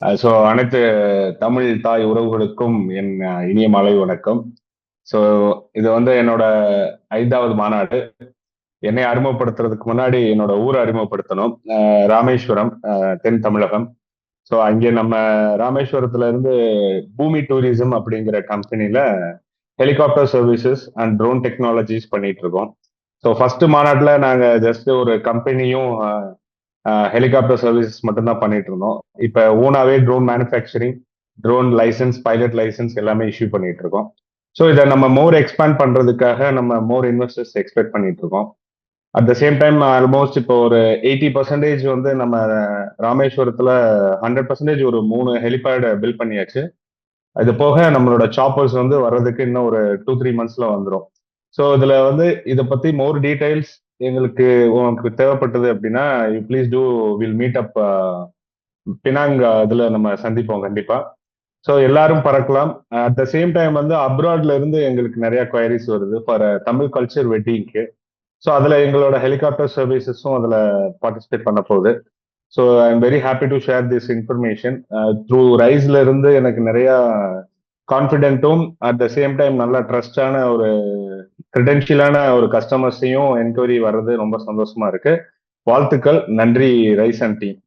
So அனைத்து தமிழ் தாய் உறவுகளுக்கும் என் இனிய மாலை வணக்கம். ஸோ இது வந்து என்னோட 5வது மாநாடு. என்னை அறிமுகப்படுத்துறதுக்கு முன்னாடி என்னோட ஊரை அறிமுகப்படுத்தணும். ராமேஸ்வரம், தென் தமிழகம். ஸோ அங்கே நம்ம ராமேஸ்வரத்துல இருந்து பூமி டூரிசம் அப்படிங்கிற கம்பெனில helicopter services and drone technologies பண்ணிட்டு இருக்கோம். ஸோ ஃபர்ஸ்ட் மாநாட்டில் நாங்கள் ஜஸ்ட் ஒரு கம்பெனியும் ஹெலிகாப்டர் சர்வீசஸ் மட்டும்தான் பண்ணிட்டு இருந்தோம். இப்போ ஓனாவே drone manufacturing, drone licence, pilot licence எல்லாமே இஷ்யூ பண்ணிட்டு இருக்கோம். ஸோ இதை நம்ம மோர் எக்ஸ்பேண்ட் பண்றதுக்காக நம்ம மோர் இன்வெஸ்டர்ஸ் எக்ஸ்பெக்ட் பண்ணிட்டு இருக்கோம். At the same time almost இப்போ ஒரு 80% வந்து நம்ம ராமேஸ்வரத்துல 100% ஒரு 3 ஹெலிபேட் பில்ட் பண்ணியாச்சு. இது போக நம்மளோட சாப்பர்ஸ் வந்து வர்றதுக்கு இன்னும் ஒரு 2-3 மந்த்ஸ்ல வந்துடும். ஸோ இதுல வந்து இதை பத்தி மோர் டீடைல்ஸ் எங்களுக்கு உங்களுக்கு தேவைப்பட்டது அப்படின்னா you please do will meet up Penang. இதுல நம்ம சந்திப்போம் கண்டிப்பா. ஸோ எல்லாரும் பறக்கலாம். அட் த சேம் டைம் வந்து அப்ராட்ல இருந்து எங்களுக்கு நிறைய குவைரிஸ் வருது ஃபார் தமிழ் கல்ச்சர் வெட்டிங்க்கு. ஸோ அதுல எங்களோட ஹெலிகாப்டர் சர்வீசஸும் அதுல பார்ட்டிசிபேட் பண்ண போகுது. So I am very happy to share this information. Through ரைஸ்ல இருந்து எனக்கு நிறைய கான்ஃபிடென்ட்டும் அட் த சேம் டைம் நல்ல ட்ரஸ்டான ஒரு கிரெடென்ஷியலான ஒரு கஸ்டமர்ஸையும் என்கொயரி வர்றது ரொம்ப சந்தோஷமா இருக்கு. வாழ்த்துக்கள். நன்றி ரைஸ் அண்ட் டீம்.